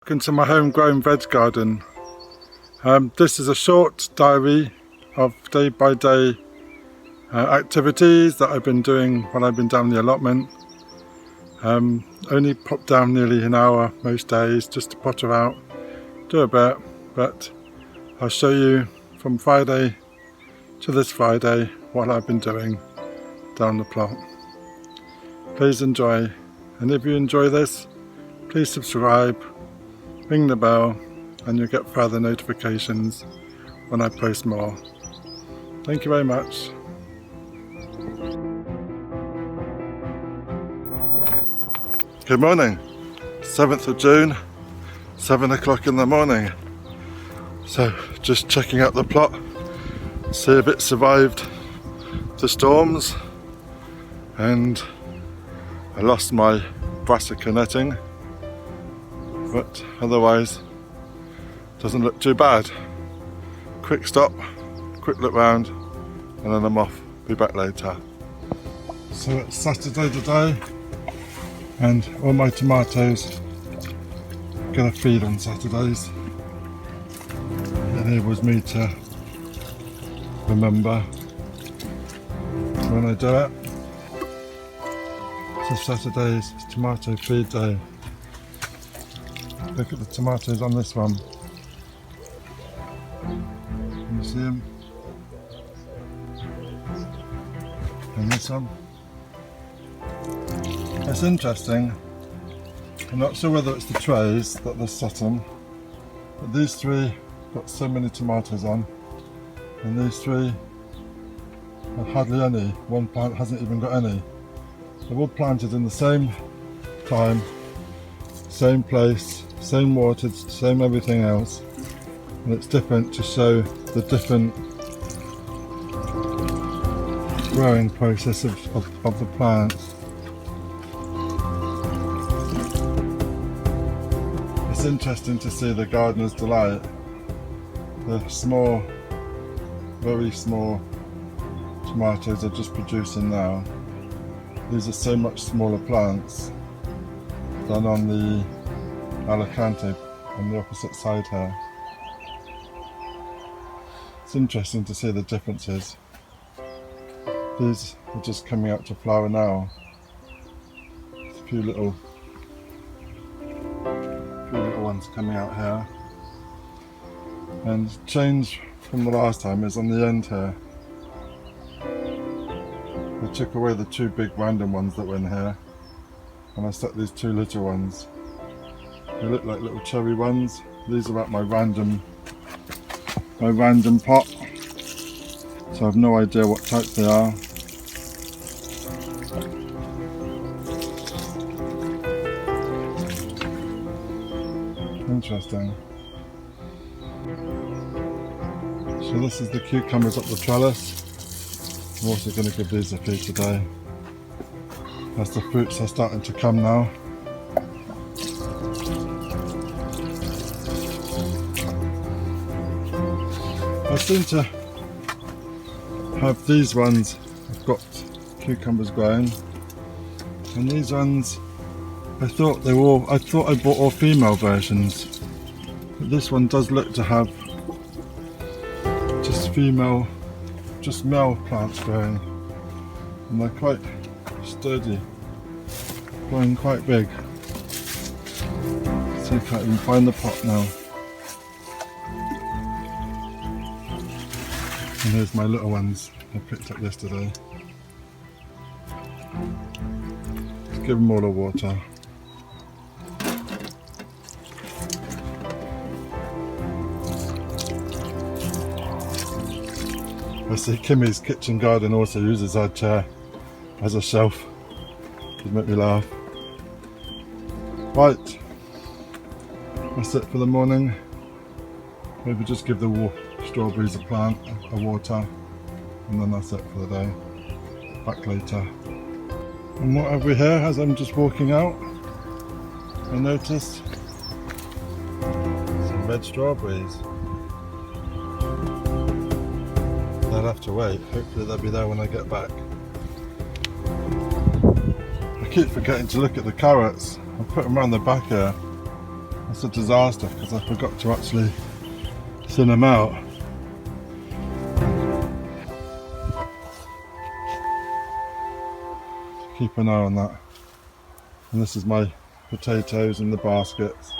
Welcome to my homegrown veg garden. This is a short diary of day-by-day activities that I've been doing while I've been down the allotment. Only pop down nearly an hour most days just to potter out, do a bit, but I'll show you from Friday to this Friday what I've been doing down the plot. Please enjoy, and if you enjoy this, please subscribe, ring the bell, and you'll get further notifications when I post more. Thank you very much. Good morning, 7th of June, 7 o'clock in the morning. So just checking out the plot, see if it survived the storms, and I lost my brassica netting, but otherwise doesn't look too bad. Quick stop, quick look round, and then I'm off. Be back later. So it's Saturday today, and all my tomatoes get a feed on Saturdays. It enables me to remember when I do it. So Saturday's tomato feed day. Look at the tomatoes on this one. Can you see them? And this one. It's interesting. I'm not sure whether it's the trays that they're set on, but these three got so many tomatoes on, and these three have hardly any. One plant hasn't even got any. They're all planted in the same time, same place, same water, same everything else, and it's different to show the different growing process of the plants. It's interesting to see the gardener's delight. The small, very small tomatoes are just producing now. These are so much smaller plants than on the Alicante on the opposite side here. It's interesting to see the differences. These are just coming out to flower now. There's a few little ones coming out here. And change from the last time is on the end here. I took away the two big random ones that were in here, and I stuck these two little ones. They look like little cherry ones. These are at my random pot, so I have no idea what type they are. Interesting. So this is the cucumbers up the trellis. I'm also going to give these a feed today, as the fruits are starting to come now. I seem to have these ones, I've got cucumbers growing, and these ones, I thought I bought all female versions, but this one does look to have just male plants growing, and they're quite sturdy, growing quite big. See if I can find the pot now. And here's my little ones I picked up yesterday. Let's give them all the water. I see Kimmy's kitchen garden also uses our chair as a shelf. It'd make me laugh. Right, that's it for the morning. Maybe just give the strawberries a water, and then that's it for the day. Back later. And what have we here as I'm just walking out? I noticed some red strawberries. I'll have to wait. Hopefully they'll be there when I get back. I keep forgetting to look at the carrots. I put them around the back here. I It's a disaster because I forgot to actually thin them out. Keep an eye on that. And this is my potatoes in the baskets.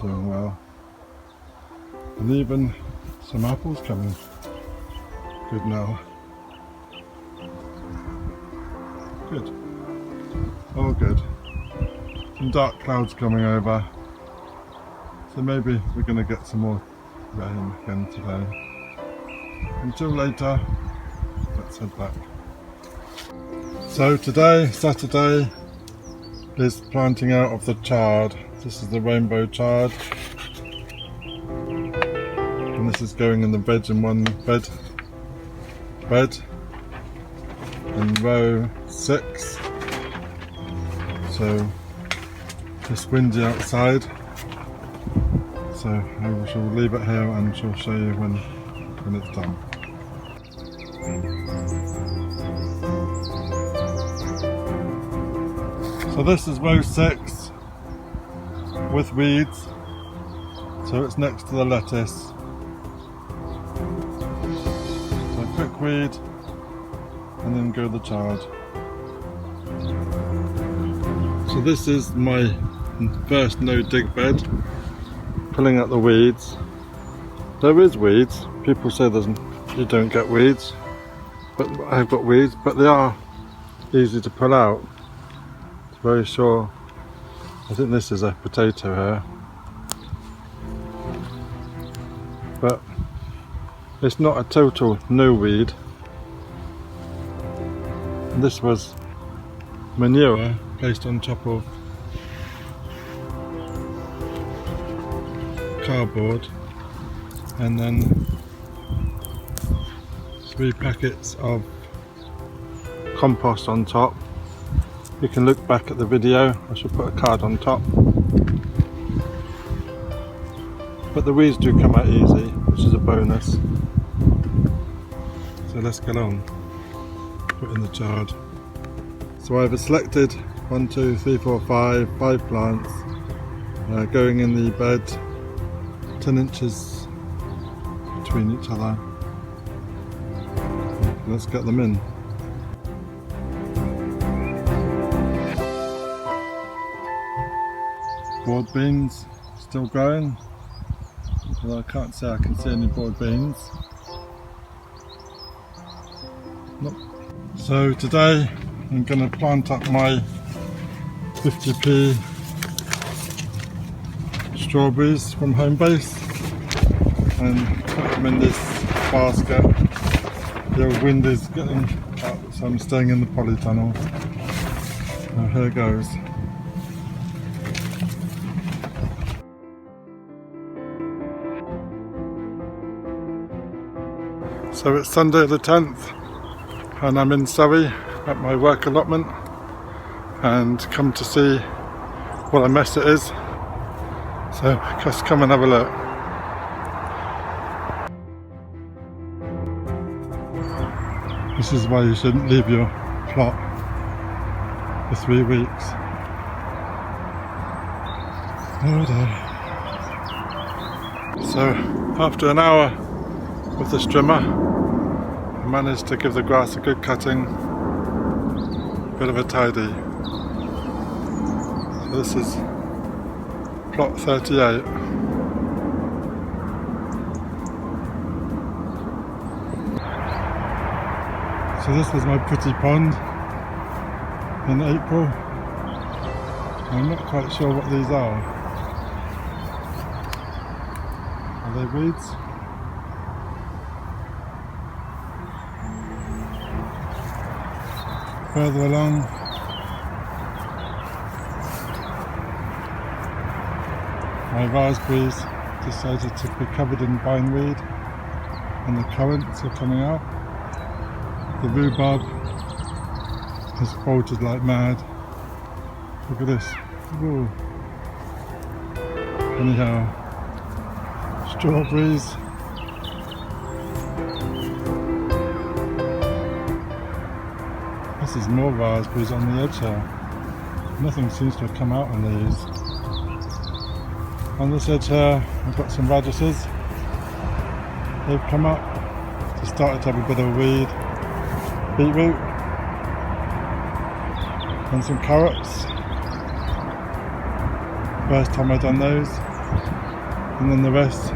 Doing well. And even some apples coming. Good now. Good. All good. Some dark clouds coming over. So maybe we're going to get some more rain again today. Until later, let's head back. So today, Saturday, is planting out of the chard. This is the rainbow chard. And this is going in the veg in one bed in row 6. So it's windy outside, so I shall leave it here and shall show you when it's done. So this is row 6 with weeds, so it's next to the lettuce. So a quick weed and then go the chard. So this is my first no dig bed, pulling out the weeds. There is weeds, people say you don't get weeds, but I've got weeds, but they are easy to pull out. It's very sure. I think this is a potato here, but it's not a total no weed. And this was manure placed on top of cardboard, and then 3 packets of compost on top. You can look back at the video, I should put a card on top. But the weeds do come out easy, which is a bonus. So let's get on, put in the chard. So I've selected 1, 2, 3, 4, 5 plants going in the bed 10 inches between each other. Let's get them in. Broad beans still growing, although I can't say I can see any broad beans. Nope. So today I'm going to plant up my 50p strawberries from home base and put them in this basket. The old wind is getting up, so I'm staying in the polytunnel. So here goes. So it's Sunday the 10th and I'm in Surrey at my work allotment, and come to see what a mess it is. So just come and have a look. This is why you shouldn't leave your plot for 3 weeks. Oh dear. So after an hour with the strimmer, I managed to give the grass a good cutting, bit of a tidy. So this is plot 38. So this was my pretty pond in April. I'm not quite sure what these are. Are they weeds? Further along, my raspberries decided to be covered in bindweed and the currants are coming out. The rhubarb has bolted like mad. Look at this. Whoa. Anyhow, strawberries. This is more raspberries on the edge here. Nothing seems to have come out on these. On this edge here I've got some radishes. They've come up. Just started to have a bit of weed. Beetroot. And some carrots. First time I've done those. And then the rest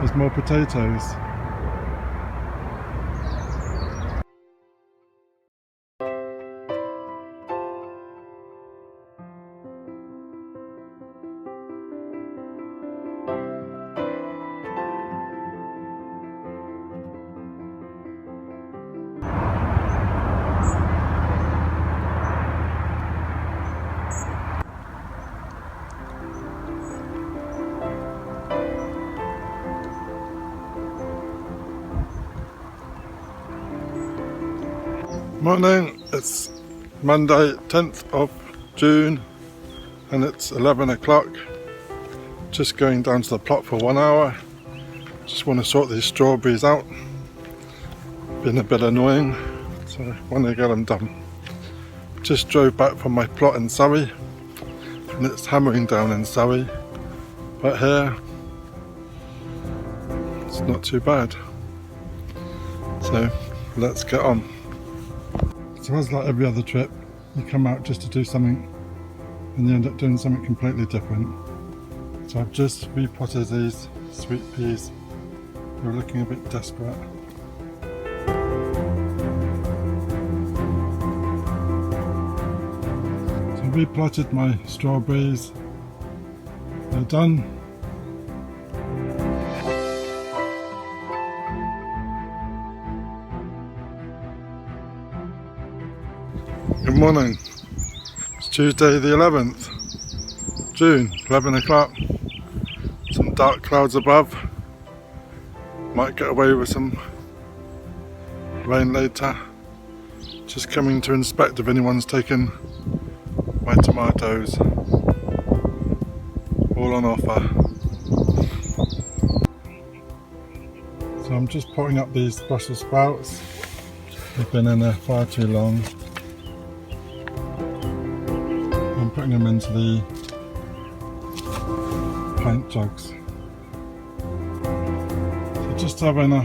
is more potatoes. Morning, it's Monday 10th of June and it's 11 o'clock. Just going down to the plot for 1 hour. Just want to sort these strawberries out. Been a bit annoying, so I want to get them done. Just drove back from my plot in Surrey and it's hammering down in Surrey, but here it's not too bad. So let's get on. So as like every other trip, you come out just to do something and you end up doing something completely different. So I've just repotted these sweet peas. They're looking a bit desperate. So I repotted my strawberries. They're done. Good morning, it's Tuesday the 11th June, 11 o'clock, some dark clouds above, might get away with some rain later. Just coming to inspect if anyone's taken my tomatoes, all on offer. So I'm just potting up these Brussels sprouts, they've been in there far too long. I'm putting them into the pint jugs. So just having a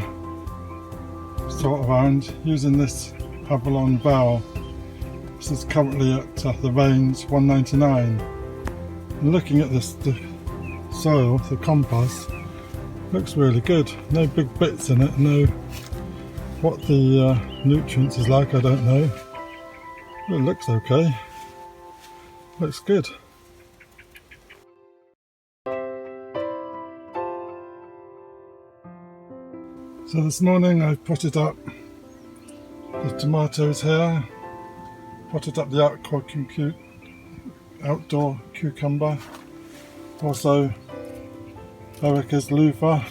sort around using this Avalon Val. This is currently at the range 199. And looking at this, the soil, the compost, looks really good. No big bits in it, no. What the nutrients is like, I don't know. It looks okay. Looks good. So this morning I've potted up the tomatoes here, potted up the outdoor cucumber, also Erica's loofah.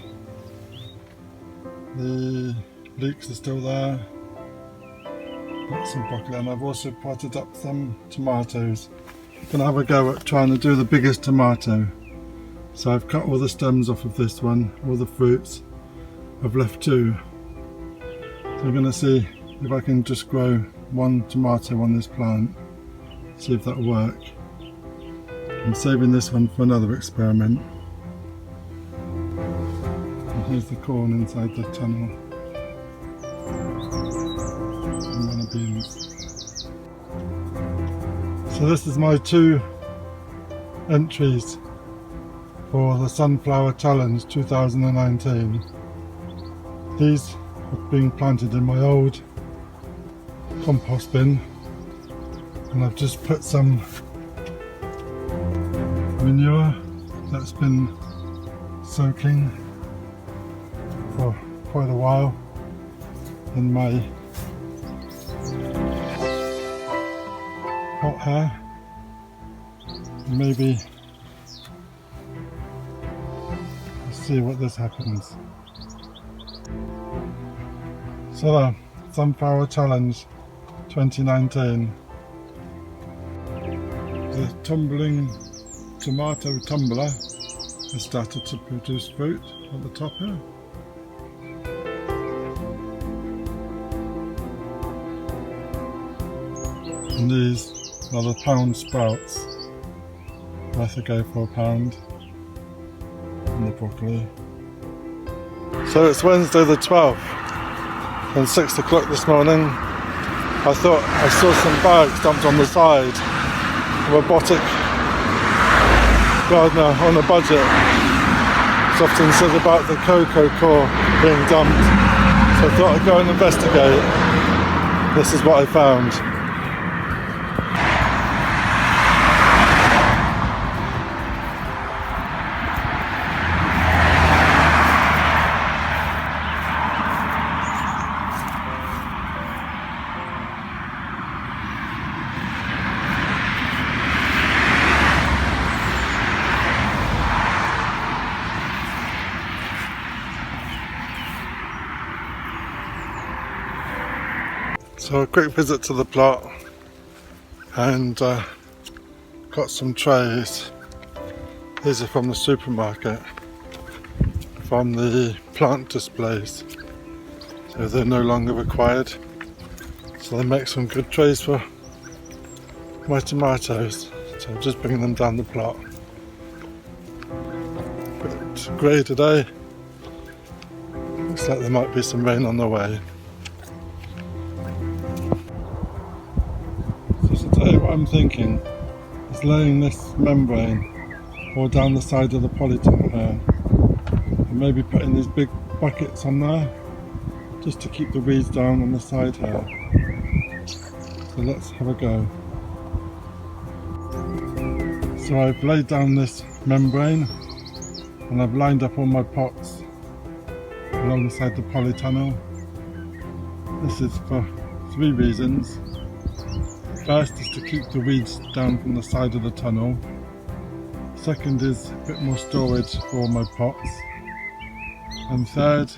The leeks are still there, got some broccoli, and I've also potted up some tomatoes. Gonna have a go at trying to do the biggest tomato. So I've cut all the stems off of this one, all the fruits. I've left two. So I'm gonna see if I can just grow one tomato on this plant. See if that'll work. I'm saving this one for another experiment. And here's the corn inside the tunnel. And one of beans. So this is my 2 entries for the Sunflower Challenge 2019. These have been planted in my old compost bin, and I've just put some manure that's been soaking for quite a while in my pot here. Maybe let's see what this happens. So the Sunflower Challenge 2019. The tumbling tomato tumbler has started to produce fruit at the top here. And these are the pound sprouts. Worth a go for £1. in the broccoli. So it's Wednesday the 12th, and 6 o'clock this morning I thought I saw some bags dumped on the side of a robotic gardener on a budget. It's often said about the cocoa core being dumped, so I thought I'd go and investigate. This is what I found. So a quick visit to the plot, and got some trays. These are from the supermarket, from the plant displays, so they're no longer required. So they make some good trays for my tomatoes, so I'm just bringing them down the plot. It's grey today, looks like there might be some rain on the way. What I'm thinking is laying this membrane all down the side of the polytunnel here, and maybe putting these big buckets on there just to keep the weeds down on the side here. So let's have a go. So I've laid down this membrane and I've lined up all my pots alongside the polytunnel. This is for 3 reasons. First is to keep the weeds down from the side of the tunnel. Second is a bit more storage for my pots. And third,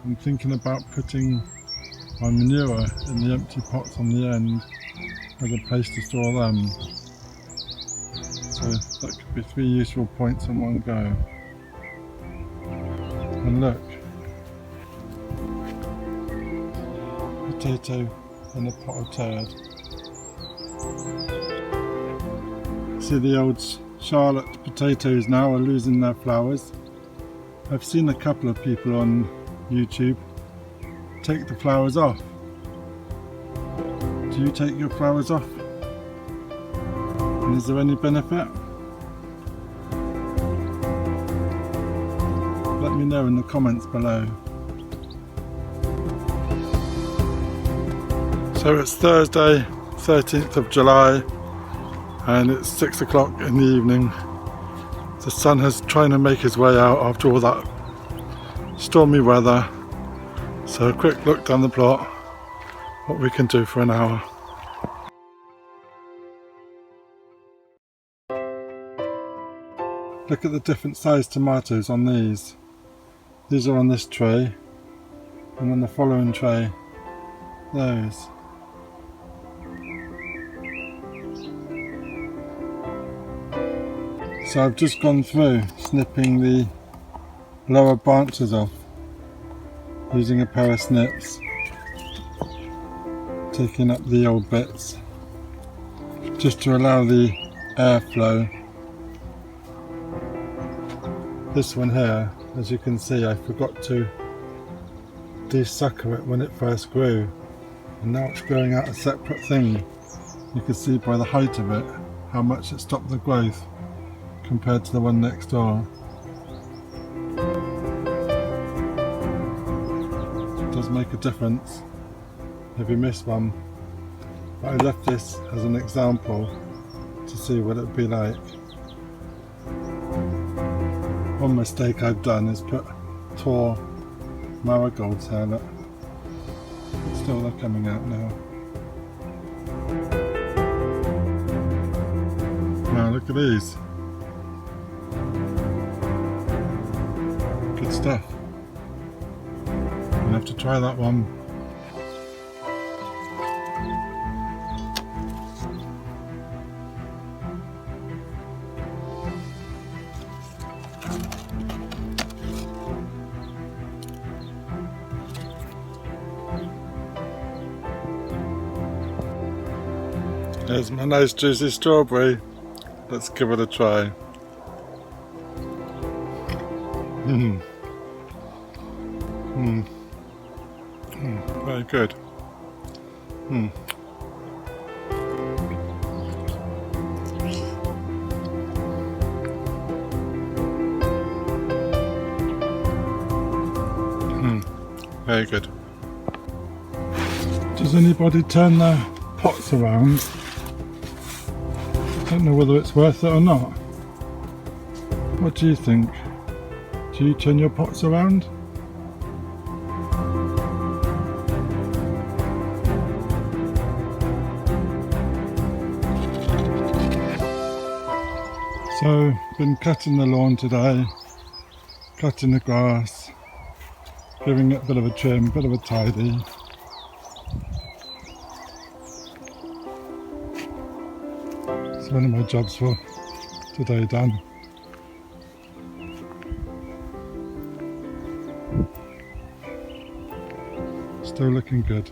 I'm thinking about putting my manure in the empty pots on the end as a place to store them. So that could be 3 useful points in one go. And look, potato in a pot of turd. See, the old Charlotte potatoes now are losing their flowers. I've seen a couple of people on YouTube take the flowers off. Do you take your flowers off? And is there any benefit? Let me know in the comments below. So it's Thursday, 13th of July, and it's 6 o'clock in the evening. The sun is trying to make his way out after all that stormy weather. So a quick look down the plot, what we can do for an hour. Look at the different sized tomatoes on these. These are on this tray, and on the following tray, those. So I've just gone through snipping the lower branches off using a pair of snips, taking up the old bits just to allow the airflow. This one here, as you can see, I forgot to de-sucker it when it first grew, and now it's growing out a separate thing. You can see by the height of it how much it stopped the growth compared to the one next door. It does make a difference if you miss one, but I left this as an example to see what it would be like. One mistake I've done is put tall marigolds here, look. But still they're coming out now. Now look at these. Good stuff. I'll have to try that one. There's my nice juicy strawberry. Let's give it a try. Mm. Mm. Mm. Very good. Mm. Very good. Does anybody turn their pots around? I don't know whether it's worth it or not. What do you think? Do you turn your pots around? So, been cutting the lawn today, cutting the grass, giving it a bit of a trim, a bit of a tidy. It's one of my jobs for today done. Still looking good.